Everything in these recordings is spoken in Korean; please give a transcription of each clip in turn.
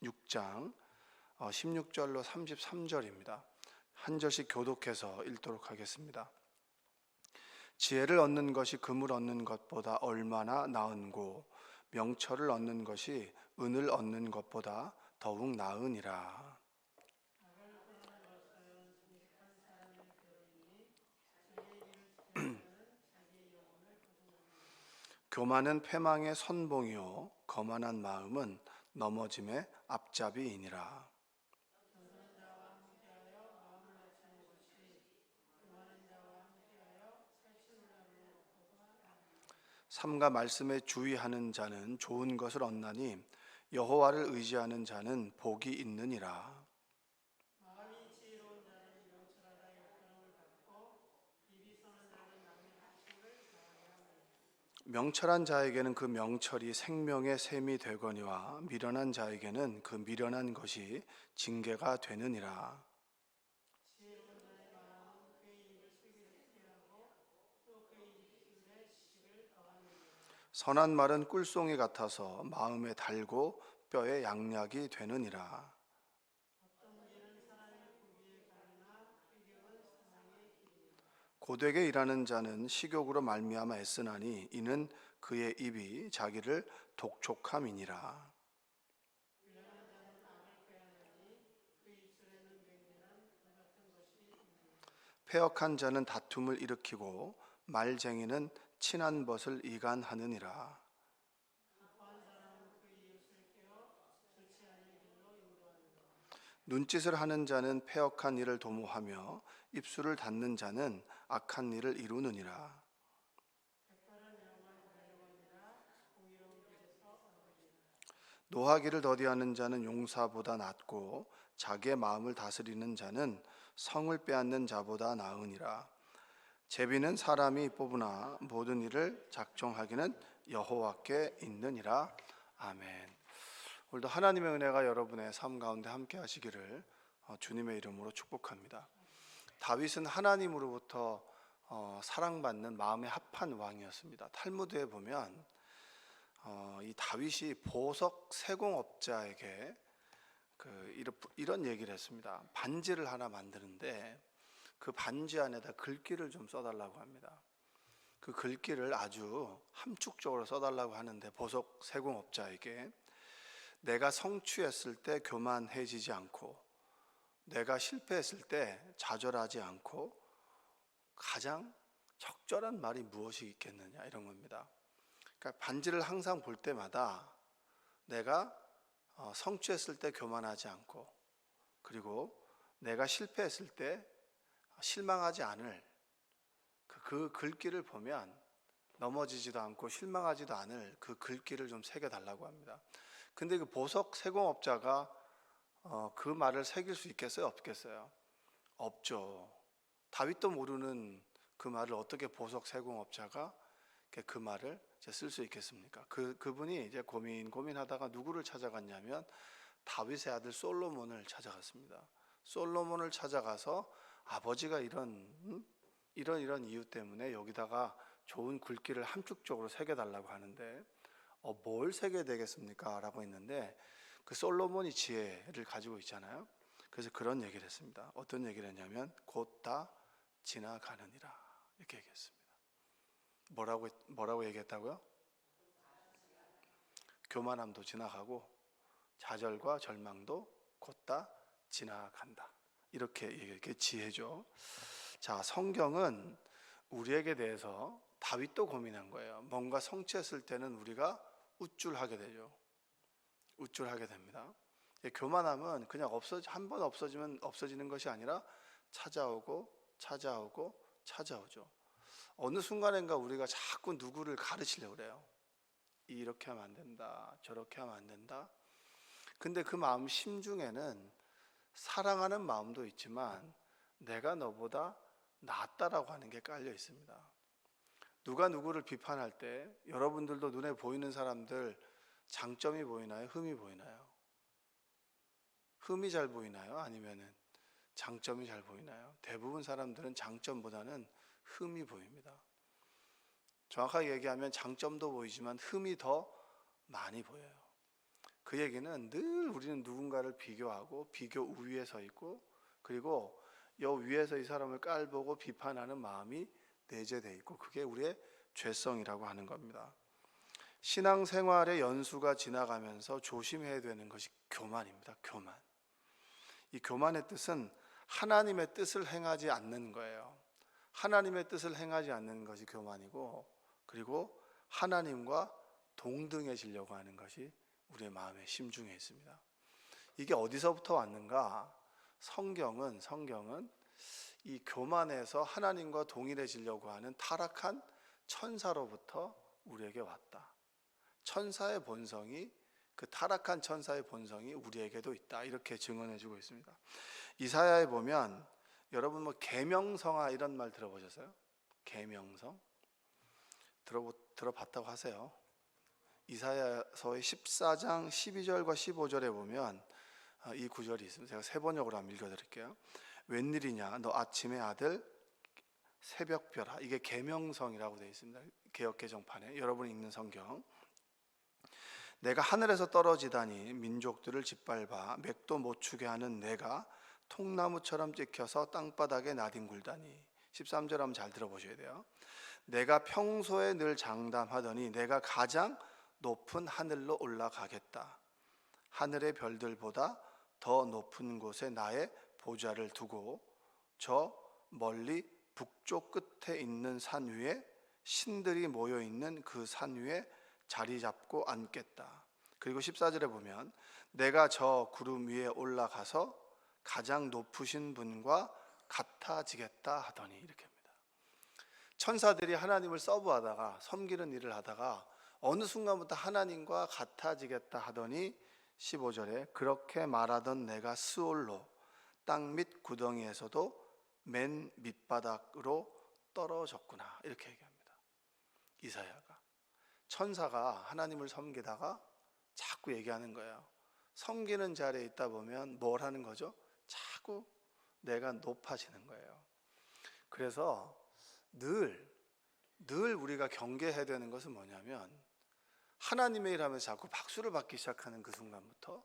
6장 16절로 33절입니다. 한 절씩 교독해서 읽도록 하겠습니다. 지혜를 얻는 것이 금을 얻는 것보다 얼마나 나은고 명철을 얻는 것이 은을 얻는 것보다 더욱 나으니라. 교만은 패망의 선봉이요 거만한 마음은 넘어짐의 앞잡이이니라. 삼가 말씀에 주의하는 자는 좋은 것을 얻나니 여호와를 의지하는 자는 복이 있느니라. 명철한 자에게는 그 명철이 생명의 샘이 되거니와 미련한 자에게는 그 미련한 것이 징계가 되느니라. 선한 말은 꿀송이 같아서 마음에 달고 뼈에 양약이 되느니라. 고되게 일하는 자는 식욕으로 말미암아 애쓰나니 이는 그의 입이 자기를 독촉함이니라. 패역한 자는 다툼을 일으키고 말쟁이는 친한 벗을 이간하느니라. 눈짓을 하는 자는 패역한 일을 도모하며 입술을 닫는 자는 악한 일을 이루느니라. 노하기를 더디하는 자는 용사보다 낫고 자기의 마음을 다스리는 자는 성을 빼앗는 자보다 나으니라. 제비는 사람이 뽑으나 모든 일을 작정하기는 여호와께 있느니라. 아멘. 오늘도 하나님의 은혜가 여러분의 삶 가운데 함께 하시기를 주님의 이름으로 축복합니다. 다윗은 하나님으로부터 사랑받는 마음에 합한 왕이었습니다. 탈무드에 보면 이 다윗이 보석 세공업자에게 이런 얘기를 했습니다. 반지를 하나 만드는데 그 반지 안에다 글귀를 좀 써달라고 합니다. 그 글귀를 아주 함축적으로 써달라고 하는데 보석 세공업자에게 내가 성취했을 때 교만해지지 않고 내가 실패했을 때 좌절하지 않고 가장 적절한 말이 무엇이 있겠느냐 이런 겁니다. 그러니까 반지를 항상 볼 때마다 내가 성취했을 때 교만하지 않고 그리고 내가 실패했을 때 실망하지 않을 그 글귀를 보면 넘어지지도 않고 실망하지도 않을 그 글귀를 좀 새겨달라고 합니다. 근데 그 보석 세공업자가 그 말을 새길 수 있겠어요? 없겠어요? 없죠. 다윗도 모르는 그 말을 어떻게 보석 세공업자가 그 말을 쓸 수 있겠습니까? 그분이 이제 고민하다가 누구를 찾아갔냐면 다윗의 아들 솔로몬을 찾아갔습니다. 솔로몬을 찾아가서 아버지가 이런 이유 때문에 여기다가 좋은 글귀를 함축적으로 새겨달라고 하는데 뭘 새겨야 되겠습니까? 라고 했는데 그 솔로몬이 지혜를 가지고 있잖아요. 그래서 그런 얘기를 했습니다. 어떤 얘기를 했냐면 곧 다 지나가느니라 이렇게 얘기했습니다. 뭐라고 얘기했다고요? 교만함도 지나가고 좌절과 절망도 곧 다 지나간다. 이렇게 얘기해. 그게 지혜죠. 자, 성경은 우리에게 대해서 다윗도 고민한 거예요. 뭔가 성취했을 때는 우리가 우쭐하게 되죠. 우쭐하게 됩니다. 교만함은 그냥 한 번 없어지면 없어지는 것이 아니라 찾아오고 찾아오죠. 어느 순간인가 우리가 자꾸 누구를 가르치려고 그래요. 이렇게 하면 안 된다, 저렇게 하면 안 된다. 근데 그 마음 심중에는 사랑하는 마음도 있지만 내가 너보다 낫다라고 하는 게 깔려 있습니다. 누가 누구를 비판할 때 여러분들도 눈에 보이는 사람들 장점이 보이나요? 흠이 보이나요? 흠이 잘 보이나요? 아니면은 장점이 잘 보이나요? 대부분 사람들은 장점보다는 흠이 보입니다. 정확하게 얘기하면 장점도 보이지만 흠이 더 많이 보여요. 그 얘기는 늘 우리는 누군가를 비교하고 비교 우위에 서 있고, 그리고 여 위에서 이 사람을 깔보고 비판하는 마음이 내재되어 있고, 그게 우리의 죄성이라고 하는 겁니다. 신앙생활의 연수가 지나가면서 조심해야 되는 것이 교만입니다. 교만. 이 교만의 뜻은 하나님의 뜻을 행하지 않는 거예요. 하나님의 뜻을 행하지 않는 것이 교만이고, 그리고 하나님과 동등해지려고 하는 것이 우리의 마음의 심중에 있습니다. 이게 어디서부터 왔는가? 성경은 이 교만에서 하나님과 동일해지려고 하는 타락한 천사로부터 우리에게 왔다. 천사의 본성이, 그 타락한 천사의 본성이 우리에게도 있다, 이렇게 증언해주고 있습니다. 이사야에 보면, 여러분 뭐 계명성아 이런 말 들어보셨어요? 계명성? 들어봤다고 하세요. 이사야서의 14장 12절과 15절에 보면 이 구절이 있습니다. 제가 세 번역으로 한번 읽어드릴게요. 웬일이냐 너 아침의 아들 새벽별아. 이게 계명성이라고 되어 있습니다. 개역개정판에, 여러분이 읽는 성경. 내가 하늘에서 떨어지다니 민족들을 짓밟아 맥도 못 추게 하는 내가 통나무처럼 찍혀서 땅바닥에 나뒹굴다니. 13절 한번 잘 들어보셔야 돼요. 내가 평소에 늘 장담하더니 내가 가장 높은 하늘로 올라가겠다. 하늘의 별들보다 더 높은 곳에 나의 보좌를 두고 저 멀리 북쪽 끝에 있는 산 위에 신들이 모여 있는 그 산 위에 자리 잡고 앉겠다. 그리고 14절에 보면 내가 저 구름 위에 올라가서 가장 높으신 분과 같아지겠다 하더니, 이렇게 합니다. 천사들이 하나님을 서브하다가, 섬기는 일을 하다가 어느 순간부터 하나님과 같아지겠다 하더니 15절에 그렇게 말하던 내가 스올로 땅 밑 구덩이에서도 맨 밑바닥으로 떨어졌구나, 이렇게 얘기합니다. 이사야가. 천사가 하나님을 섬기다가 자꾸 얘기하는 거예요. 섬기는 자리에 있다 보면 뭘 하는 거죠? 자꾸 내가 높아지는 거예요. 그래서 늘 우리가 경계해야 되는 것은 뭐냐면, 하나님의 일하면서 자꾸 박수를 받기 시작하는 그 순간부터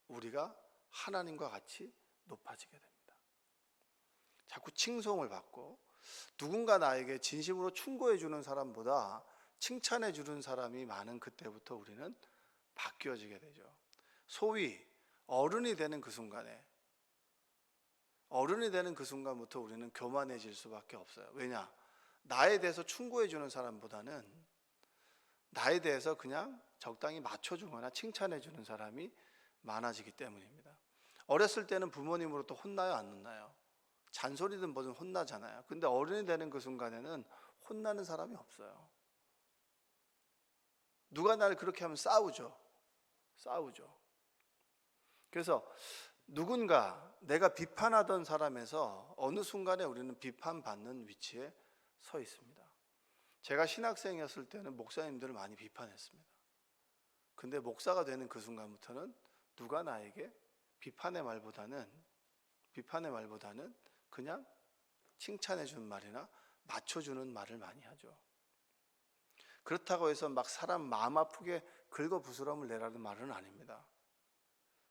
우리가 하나님과 같이 높아지게 됩니다. 자꾸 칭송을 받고, 누군가 나에게 진심으로 충고해 주는 사람보다 칭찬해 주는 사람이 많은 그때부터 우리는 바뀌어지게 되죠. 소위 어른이 되는 그 순간부터 우리는 교만해질 수밖에 없어요. 왜냐? 나에 대해서 충고해 주는 사람보다는 나에 대해서 그냥 적당히 맞춰주거나 칭찬해 주는 사람이 많아지기 때문입니다. 어렸을 때는 부모님으로부터 혼나요, 안 혼나요? 잔소리든 뭐든 혼나잖아요. 근데 어른이 되는 그 순간에는 혼나는 사람이 없어요. 누가 나를 그렇게 하면 싸우죠. 그래서 누군가 내가 비판하던 사람에서 어느 순간에 우리는 비판받는 위치에 서 있습니다. 제가 신학생이었을 때는 목사님들을 많이 비판했습니다. 근데 목사가 되는 그 순간부터는 누가 나에게 비판의 말보다는 그냥 칭찬해 주는 말이나 맞춰주는 말을 많이 하죠. 그렇다고 해서 막 사람 마음 아프게 긁어부스럼을 내라는 말은 아닙니다.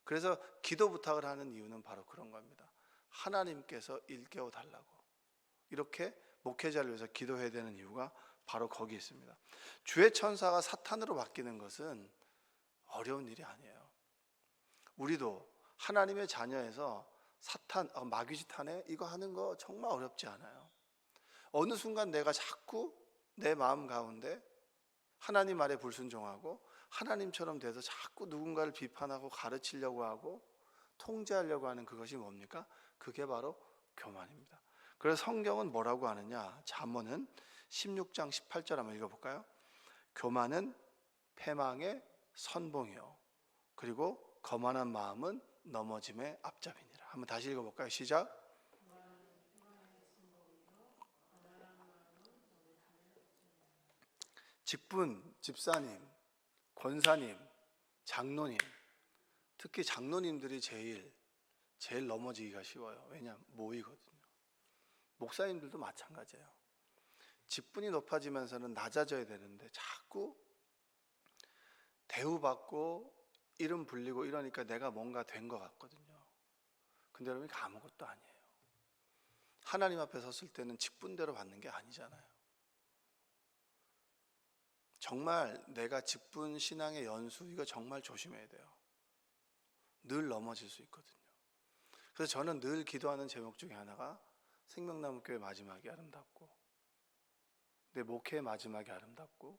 그래서 기도 부탁을 하는 이유는 바로 그런 겁니다. 하나님께서 일깨워 달라고. 이렇게 목회자를 위해서 기도해야 되는 이유가 바로 거기 있습니다. 주의 천사가 사탄으로 바뀌는 것은 어려운 일이 아니에요. 우리도 하나님의 자녀에서 사탄, 마귀짓 하네, 이거 하는 거 정말 어렵지 않아요. 어느 순간 내가 자꾸 내 마음 가운데 하나님 말에 불순종하고 하나님처럼 돼서 자꾸 누군가를 비판하고 가르치려고 하고 통제하려고 하는 그것이 뭡니까? 그게 바로 교만입니다. 그래서 성경은 뭐라고 하느냐? 잠언은 16장 18절 한번 읽어볼까요? 교만은 패망의 선봉이요, 그리고 거만한 마음은 넘어짐의 앞잡이니라. 한번 다시 읽어볼까요? 시작. 직분, 집사님, 권사님, 장로님, 특히 장로님들이 제일 넘어지기가 쉬워요. 왜냐하면 모이거든요. 목사님들도 마찬가지예요. 직분이 높아지면서는 낮아져야 되는데 자꾸 대우받고 이름 불리고 이러니까 내가 뭔가 된 것 같거든요. 근데 여러분, 이게 아무것도 아니에요. 하나님 앞에 섰을 때는 직분대로 받는 게 아니잖아요. 정말 내가 직분 신앙의 연수, 이거 정말 조심해야 돼요. 늘 넘어질 수 있거든요. 그래서 저는 늘 기도하는 제목 중에 하나가 생명나무교회 마지막이 아름답고, 내 목회의 마지막이 아름답고,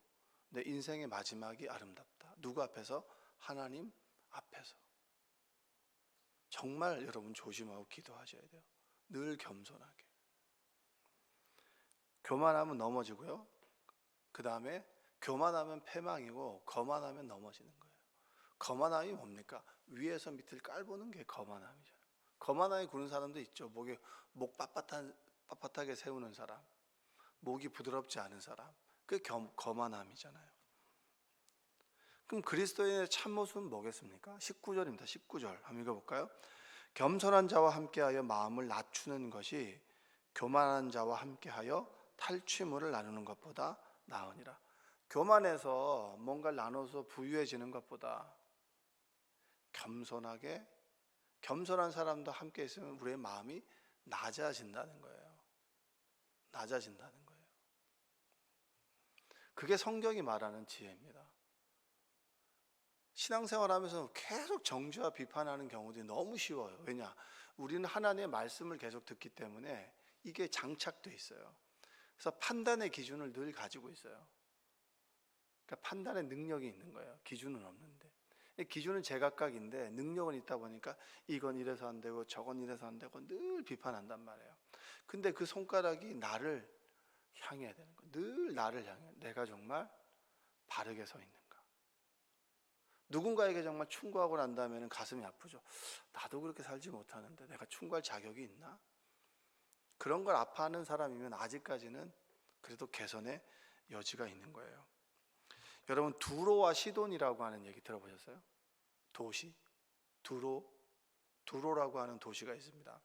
내 인생의 마지막이 아름답다. 누구 앞에서? 하나님 앞에서. 정말 여러분 조심하고 기도하셔야 돼요. 늘 겸손하게. 교만하면 넘어지고요. 그 다음에 교만하면 패망이고, 거만하면 넘어지는 거예요. 거만함이 뭡니까? 위에서 밑을 깔보는 게 거만함이잖아요. 거만하게 구는 사람도 있죠. 목 빳빳하게 세우는 사람, 목이 부드럽지 않은 사람, 그게 거만함이잖아요. 그럼 그리스도인의 참모습은 뭐겠습니까? 19절입니다. 19절 한번 읽어볼까요? 겸손한 자와 함께하여 마음을 낮추는 것이 교만한 자와 함께하여 탈취물을 나누는 것보다 나으니라. 교만해서 뭔가를 나눠서 부유해지는 것보다 겸손한 사람도 함께 있으면 우리의 마음이 낮아진다는 거예요. 낮아진다는 거예요. 그게 성경이 말하는 지혜입니다. 신앙생활하면서 계속 정죄와 비판하는 경우들이 너무 쉬워요. 왜냐? 우리는 하나님의 말씀을 계속 듣기 때문에 이게 장착돼 있어요. 그래서 판단의 기준을 늘 가지고 있어요. 그러니까 판단의 능력이 있는 거예요. 기준은 없는데. 기준은 제각각인데 능력은 있다 보니까 이건 이래서 안 되고 저건 이래서 안 되고 늘 비판한단 말이에요. 근데 그 손가락이 나를 향해야 되는 거예요. 늘 나를 향해. 내가 정말 바르게 서 있는가. 누군가에게 정말 충고하고 난 다음에는 가슴이 아프죠. 나도 그렇게 살지 못하는데 내가 충고할 자격이 있나? 그런 걸 아파하는 사람이면 아직까지는 그래도 개선의 여지가 있는 거예요. 여러분, 두로와 시돈이라고 하는 얘기 들어보셨어요? 도시, 두로라고 하는 도시가 있습니다.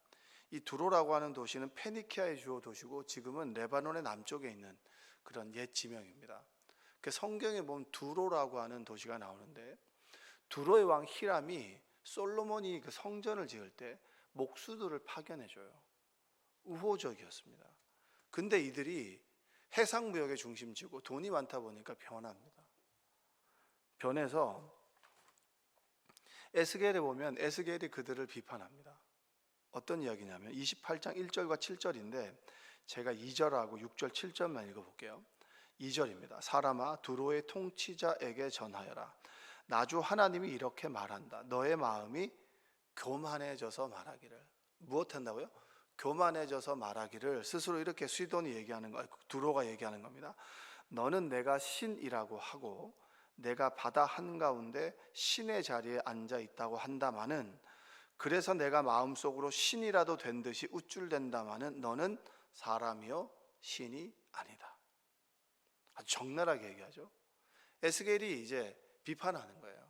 이 두로라고 하는 도시는 페니키아의 주요 도시고 지금은 레바논의 남쪽에 있는 그런 옛 지명입니다. 그 성경에 보면 두로라고 하는 도시가 나오는데, 두로의 왕 히람이 솔로몬이 그 성전을 지을 때 목수들을 파견해줘요. 우호적이었습니다. 근데 이들이 해상무역의 중심지고 돈이 많다 보니까 변합니다. 변해서 에스겔에 보면 에스겔이 그들을 비판합니다. 어떤 이야기냐면 28장 1절과 7절인데 제가 2절하고 6절 7절만 읽어볼게요. 2절입니다. 사람아, 두로의 통치자에게 전하여라. 나주 하나님이 이렇게 말한다. 너의 마음이 교만해져서 말하기를. 무엇 한다고요? 교만해져서 말하기를. 스스로 이렇게 시돈이 얘기하는 거, 두로가 얘기하는 겁니다. 너는 내가 신이라고 하고 내가 바다 한가운데 신의 자리에 앉아 있다고 한다마는, 그래서 내가 마음속으로 신이라도 된 듯이 우쭐댄다마는 너는 사람이요 신이 아니다. 아주 적나라하게 얘기하죠. 에스겔이 이제 비판하는 거예요.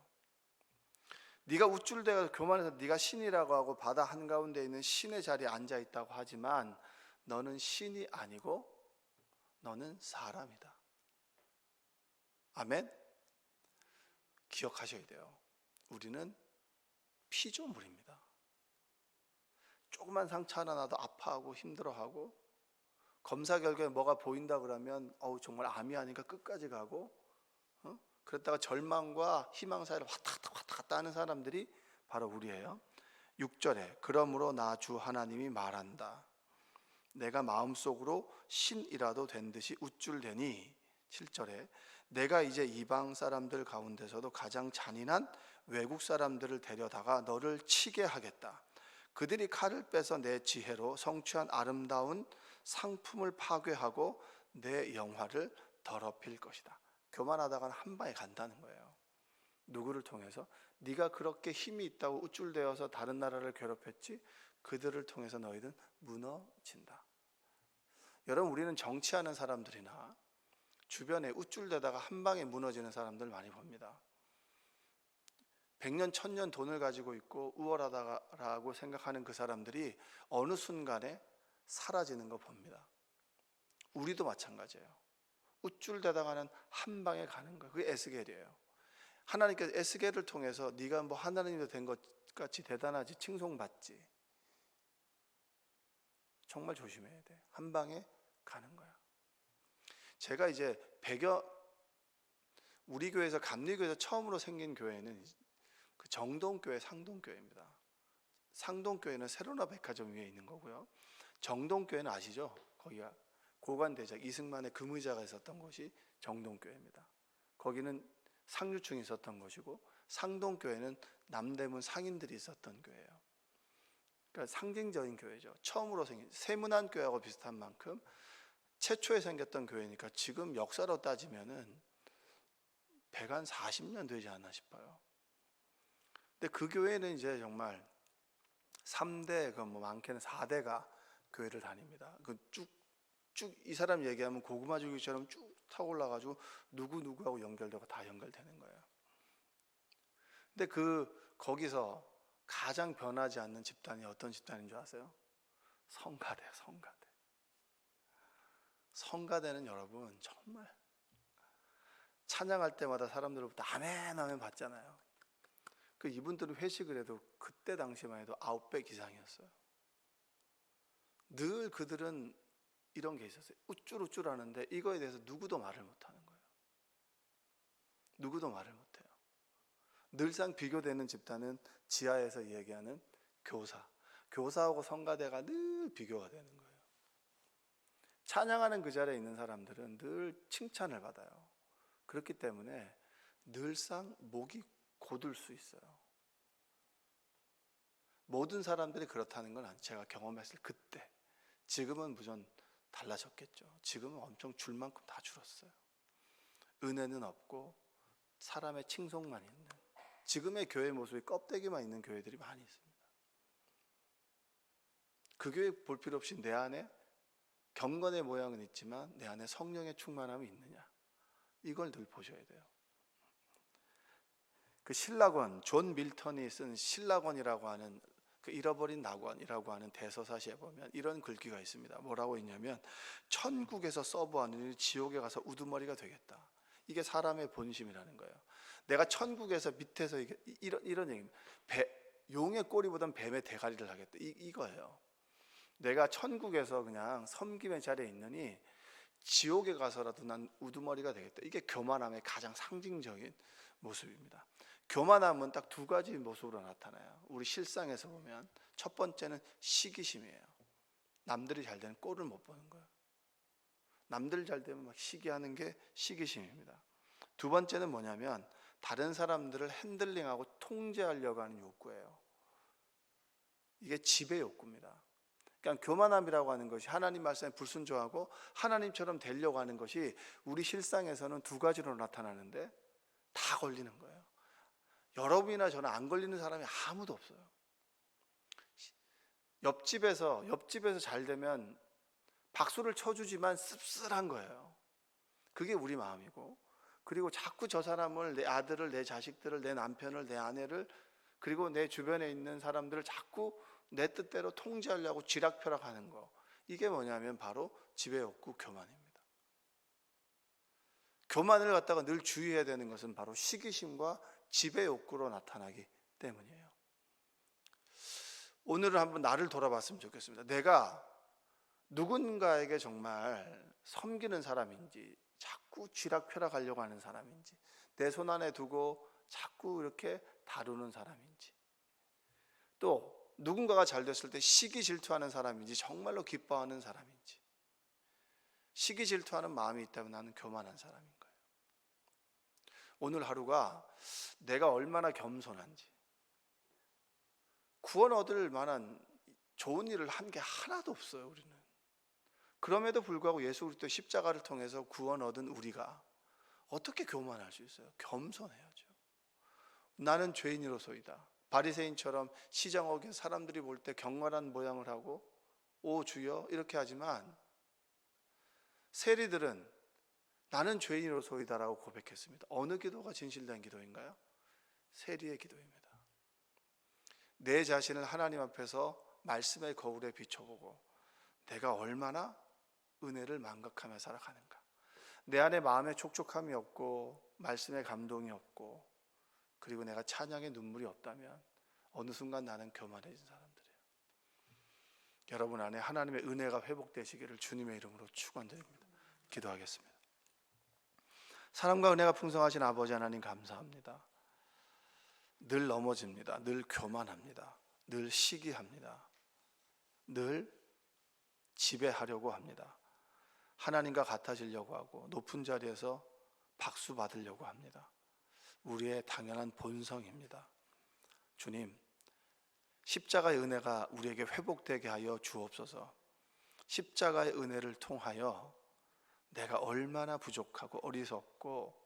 네가 우쭐대가 교만해서 네가 신이라고 하고 바다 한가운데 있는 신의 자리에 앉아 있다고 하지만 너는 신이 아니고 너는 사람이다. 아멘. 기억하셔야 돼요. 우리는 피조물입니다. 조그만 상처 하나 나도 아파하고 힘들어하고, 검사 결과에 뭐가 보인다 그러면 정말 암이 아닌가 끝까지 가고, 그랬다가 절망과 희망 사이를 왔다 갔다 하는 사람들이 바로 우리예요. 6절에 그러므로 나 주 하나님이 말한다. 내가 마음속으로 신이라도 된 듯이 우쭐대니. 7절에 내가 이제 이방 사람들 가운데서도 가장 잔인한 외국 사람들을 데려다가 너를 치게 하겠다. 그들이 칼을 빼서 내 지혜로 성취한 아름다운 상품을 파괴하고 내 영화를 더럽힐 것이다. 교만하다가는 한 방에 간다는 거예요. 누구를 통해서? 네가 그렇게 힘이 있다고 우쭐대어서 다른 나라를 괴롭혔지? 그들을 통해서 너희는 무너진다. 여러분, 우리는 정치하는 사람들이나 주변에 우쭐대다가 한 방에 무너지는 사람들 많이 봅니다. 100년 1000년 돈을 가지고 있고 우월하다라고 생각하는 그 사람들이 어느 순간에 사라지는 거 봅니다. 우리도 마찬가지예요. 우쭐대다가는 한 방에 가는 거예요. 그게 에스겔이에요. 하나님께서 에스겔을 통해서 네가 뭐 하나님이 된 것 같이 대단하지 칭송받지. 정말 조심해야 돼. 한 방에 가는 거야. 제가 이제 우리 교회에서 감리교회에서 처음으로 생긴 교회는 그 정동교회 상동교회입니다. 상동교회는 세로나 백화점 위에 있는 거고요. 정동교회는 아시죠? 거기가 고관대작 이승만의 금의자가 있었던 곳이 정동교회입니다. 거기는 상류층이 있었던 곳이고, 상동교회는 남대문 상인들이 있었던 교회예요. 그러니까 상징적인 교회죠. 처음으로 생긴 세문안교회하고 비슷한 만큼 최초에 생겼던 교회니까 지금 역사로 따지면은 140년 되지 않나 싶어요. 근데 그 교회는 이제 정말 3대, 뭐 많게는 4대가 교회를 다닙니다. 그 쭉 이 사람 얘기하면 고구마 줄기처럼 쭉 타고 올라가지고 누구하고 연결되고 다 연결되는 거예요. 근데 거기서 가장 변하지 않는 집단이 어떤 집단인 줄 아세요? 성가대예요. 성가대. 성가대는 여러분 정말 찬양할 때마다 사람들로부터 아멘 아멘 받잖아요. 이분들은 회식을 해도 그때 당시만 해도 9배 이상이었어요. 늘 그들은 이런 게 있었어요. 우쭐우쭐 하는데 이거에 대해서 누구도 말을 못하는 거예요. 누구도 말을 못해요. 늘상 비교되는 집단은 지하에서 얘기하는 교사하고 성가대가 늘 비교가 되는 거예요. 찬양하는 그 자리에 있는 사람들은 늘 칭찬을 받아요. 그렇기 때문에 늘상 목이 고들 수 있어요. 모든 사람들이 그렇다는 건 제가 경험했을 그때. 지금은 무전 달라졌겠죠. 지금은 엄청 줄 만큼 다 줄었어요. 은혜는 없고 사람의 칭송만 있는, 지금의 교회 모습이 껍데기만 있는 교회들이 많이 있습니다. 그 교회 볼 필요 없이 내 안에 경건의 모양은 있지만 내 안에 성령의 충만함이 있느냐, 이걸 늘 보셔야 돼요. 신라권, 존 밀턴이 쓴 신라권이라고 하는 잃어버린 낙원이라고 하는 대서사시에 보면 이런 글귀가 있습니다. 뭐라고 있냐면, 천국에서 서브하는 일이 지옥에 가서 우두머리가 되겠다. 이게 사람의 본심이라는 거예요. 내가 천국에서 밑에서 이런 얘기입니다. 용의 꼬리보단 뱀의 대가리를 하겠다. 이거예요. 내가 천국에서 그냥 섬김의 자리에 있느니 지옥에 가서라도 난 우두머리가 되겠다. 이게 교만함의 가장 상징적인 모습입니다. 교만함은 딱 두 가지 모습으로 나타나요. 우리 실상에서 보면 첫 번째는 시기심이에요. 남들이 잘 되는 꼴을 못 보는 거예요. 남들 잘 되면 막 시기하는 게 시기심입니다. 두 번째는 뭐냐면 다른 사람들을 핸들링하고 통제하려고 하는 욕구예요. 이게 지배 욕구입니다. 그러니까 교만함이라고 하는 것이 하나님 말씀에 불순종하고 하나님처럼 되려고 하는 것이 우리 실상에서는 두 가지로 나타나는데 다 걸리는 거예요. 여러분이나 저는 안 걸리는 사람이 아무도 없어요. 옆집에서 잘 되면 박수를 쳐주지만 씁쓸한 거예요. 그게 우리 마음이고, 그리고 자꾸 저 사람을, 내 아들을, 내 자식들을, 내 남편을, 내 아내를, 그리고 내 주변에 있는 사람들을 자꾸 내 뜻대로 통제하려고 쥐락펴락하는 거, 이게 뭐냐면 바로 지배욕구, 교만입니다. 교만을 갖다가 늘 주의해야 되는 것은 바로 시기심과 지배욕구로 나타나기 때문이에요. 오늘은 한번 나를 돌아봤으면 좋겠습니다. 내가 누군가에게 정말 섬기는 사람인지, 자꾸 쥐락펴락하려고 하는 사람인지, 내 손 안에 두고 자꾸 이렇게 다루는 사람인지, 또 누군가가 잘 됐을 때 시기 질투하는 사람인지, 정말로 기뻐하는 사람인지. 시기 질투하는 마음이 있다면 나는 교만한 사람인 거예요. 오늘 하루가 내가 얼마나 겸손한지, 구원 얻을 만한 좋은 일을 한 게 하나도 없어요. 우리는. 그럼에도 불구하고 예수 그리스도 십자가를 통해서 구원 얻은 우리가 어떻게 교만할 수 있어요? 겸손해야죠. 나는 죄인으로소이다. 바리새인처럼 시장 어겨 사람들이 볼 때 경건한 모양을 하고 오 주여 이렇게 하지만, 세리들은 나는 죄인으로소이다라고 고백했습니다. 어느 기도가 진실된 기도인가요? 세리의 기도입니다. 내 자신을 하나님 앞에서 말씀의 거울에 비춰보고 내가 얼마나 은혜를 망각하며 살아가는가, 내 안에 마음에 촉촉함이 없고 말씀에 감동이 없고 그리고 내가 찬양의 눈물이 없다면 어느 순간 나는 교만해진 사람들이에요. 여러분 안에 하나님의 은혜가 회복되시기를 주님의 이름으로 축원드립니다. 기도하겠습니다. 사랑과 은혜가 풍성하신 아버지 하나님 감사합니다. 늘 넘어집니다. 늘 교만합니다. 늘 시기합니다. 늘 지배하려고 합니다. 하나님과 같아지려고 하고 높은 자리에서 박수 받으려고 합니다. 우리의 당연한 본성입니다. 주님, 십자가의 은혜가 우리에게 회복되게 하여 주옵소서. 십자가의 은혜를 통하여 내가 얼마나 부족하고 어리석고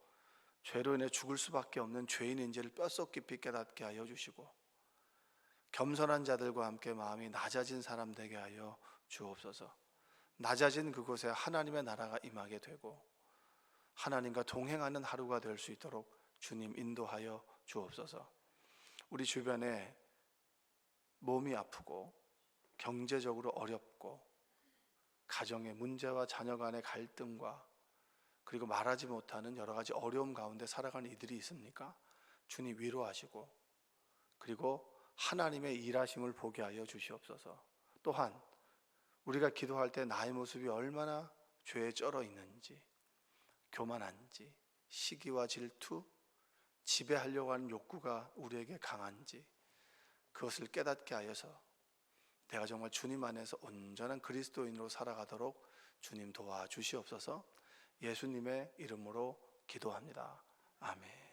죄로 인해 죽을 수밖에 없는 죄인인지를 뼛속 깊이 깨닫게 하여 주시고, 겸손한 자들과 함께 마음이 낮아진 사람 되게 하여 주옵소서. 낮아진 그곳에 하나님의 나라가 임하게 되고 하나님과 동행하는 하루가 될 수 있도록 주님 인도하여 주옵소서. 우리 주변에 몸이 아프고 경제적으로 어렵고 가정의 문제와 자녀 간의 갈등과 그리고 말하지 못하는 여러 가지 어려움 가운데 살아가는 이들이 있습니까? 주님 위로하시고 그리고 하나님의 일하심을 보게 하여 주시옵소서. 또한 우리가 기도할 때 나의 모습이 얼마나 죄에 쩔어 있는지, 교만한지, 시기와 질투, 지배하려고 하는 욕구가 우리에게 강한지 그것을 깨닫게 하여서 내가 정말 주님 안에서 온전한 그리스도인으로 살아가도록 주님 도와주시옵소서. 예수님의 이름으로 기도합니다. 아멘.